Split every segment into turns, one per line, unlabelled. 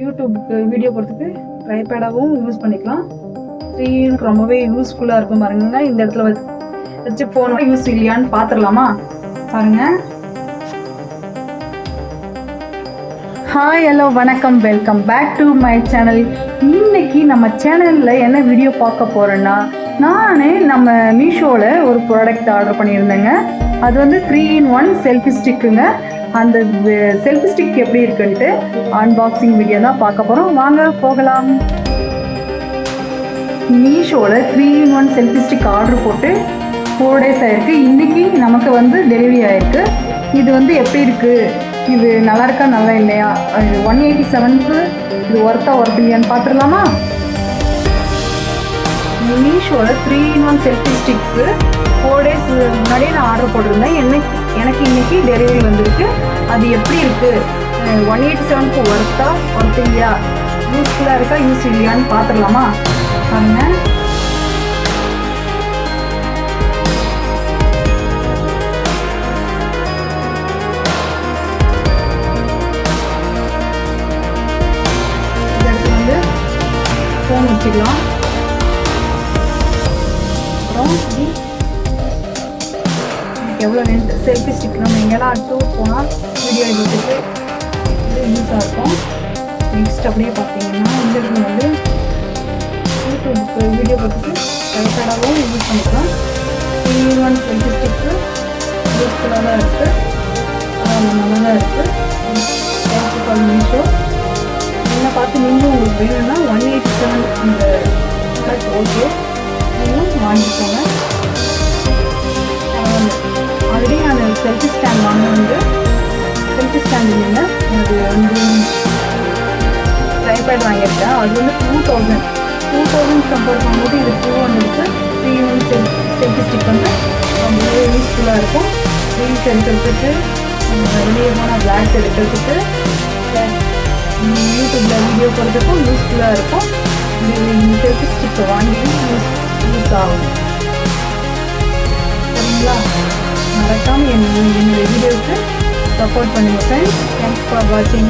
யூடியூப்க்கு video போடுறதுக்கு ட்ரைபேடாகவும் use பண்ணிக்கலாம். 3 ரொம்பவே யூஸ்ஃபுல்லாக இருக்கும் பாருங்க. இந்த இடத்துல வச்சு ஃபோன் யூஸ் இல்லையான்னு பார்த்துடலாமா பாருங்க. ஹாய், ஹலோ, வணக்கம், welcome back to my channel. இன்னைக்கு நம்ம சேனலில் என்ன வீடியோ பார்க்க போகிறேன்னா, நம்ம மீஷோவில் ஒரு ப்ராடக்ட் ஆர்டர் பண்ணியிருந்தேங்க. அது வந்து 3-in-1 செல்ஃபி ஸ்டிக்குங்க. அந்த செல்ஃபி ஸ்டிக் எப்படி இருக்குன்ட்டு அன்பாக்சிங் வீடியோ தான் பார்க்க போகிறோம். வாங்க போகலாம். மீஷோவில் 3-in-1 செல்ஃபி ஸ்டிக் ஆர்டர் போட்டு 4 days ஆகிருக்கு. இன்றைக்கி நமக்கு வந்து டெலிவரி ஆகிருக்கு. இது வந்து எப்படி இருக்குது, இது நல்லா இருக்கா நல்லா இல்லையா, 187க்கு இது ஒர்த்தா இல்லையான்னு பார்த்துடலாமா. மீஷோவில் 3-in-1 செல்ஃபி ஸ்டிக்கு 4 days முன்னாடியே நான் ஆர்டர் போட்டிருந்தேன். எனக்கு இன்றைக்கி டெலிவரி வந்திருக்கு. அது எப்படி இருக்குது, 187க்கு ஒர்த்தா இல்லையா, யூஸ்ஃபுல்லாக இருக்கா யூஸ் இல்லையான்னு பார்த்துடலாமா பாருங்க. ஃபோன் வச்சுக்கலாம். அப்புறம் எவ்வளோ லென்த் செல்ஃபி ஸ்டிக் நம்ம எங்கெல்லாம் டூர் போனால் வீடியோ எடுத்துட்டு இது யூஸாக இருக்கும். நெக்ஸ்ட் அப்படியே பார்த்தீங்கன்னா இந்த இடத்துல வந்து யூடியூப்க்கு வீடியோ பார்த்துட்டு ட்ரைபேடாகவும் யூஸ் பண்ணிக்கலாம். 3-in-1 செல்ஃபி ஸ்டிக்கு யூஸ்ஃபுல்லாக தான் இருக்குது, நல்லா தான் இருக்குது. Thank you for Meesho. என்ன பார்த்து நீங்களும் உங்களுக்கு வேணும்னா 187 இந்த ப்ராடக்ட் ஓகே, நீங்களும் வாங்கிக்கோங்க. ஆல்ரெடி நான் செல்ஃபி ஸ்டாண்ட் வாங்கினது, செல்ஃபி ஸ்டாண்ட் இல்லைங்க, அது வந்து ட்ரைபேட் வாங்கியிருக்கேன். அது வந்து 2000 கம்பேர் பண்ணும்போது இது 200க்கு 3-in-1 செல்ஃபி ஸ்டிக் வந்து ரொம்பவே யூஸ்ஃபுல்லாக இருக்கும். ரீல்ஸ் எடுக்கிறதுக்கு, வெளியே போனால் பிளாக்ஸ் எடுக்கிறதுக்கு, யூடியூப்பில் வீடியோ போடுறதுக்கும் யூஸ்ஃபுல்லாக இருக்கும். இந்த செல்ஃபி ஸ்டிக்கை வாங்கி யூஸ் ஆகும் சரிங்களா. மறக்காமல் என்னுடைய வீடியோவுக்கு சப்போர்ட் பண்ணுங்கள் ஃப்ரெண்ட்ஸ். தேங்க்ஸ் ஃபார் வாட்சிங்.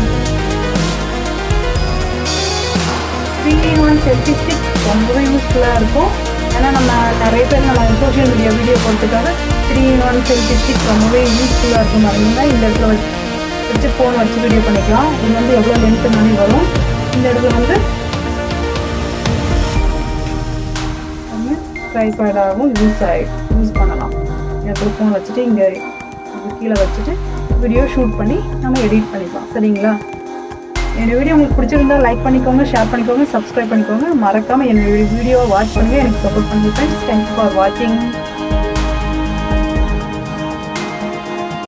3-in-1 செல்ஃபி ஸ்டிக் ரொம்பவே யூஸ்ஃபுல்லாக இருக்கும். ஏன்னா நம்ம நிறைய பேர் நம்ம சோஷியல் மீடியா வீடியோ போடுறதுக்காக 3-in-1 செல்ஃபி ஸ்டிக் ரொம்பவே யூஸ்ஃபுல்லாக இருக்கும். பாருங்கன்னா இந்த இடத்துல வச்சு ஃபோன் வச்சு வீடியோ பண்ணிக்கலாம். இது வந்து எவ்வளோ லென்த்து மாதிரி வரும். இந்த இடத்துல வந்து ட்ரைபேடாகவும் யூஸ் பண்ணலாம். இடத்துல ஃபோன் வச்சுட்டு இங்கே கீழே வச்சுட்டு வீடியோ ஷூட் பண்ணி நம்ம எடிட் பண்ணிக்கலாம் சரிங்களா. என்னோடய வீடியோ உங்களுக்கு பிடிச்சிருந்தால் லைக் பண்ணிக்கோங்க, ஷேர் பண்ணிக்கோங்க, சப்ஸ்கிரைப் பண்ணிக்கோங்க. மறக்காமல் என்னோடய வீடியோவை வாட்ச் பண்ணுங்கள், எனக்கு சப்போர்ட் பண்ணுங்கள் ஃப்ரெண்ட்ஸ். தேங்க்ஸ் ஃபார் வாட்சிங்.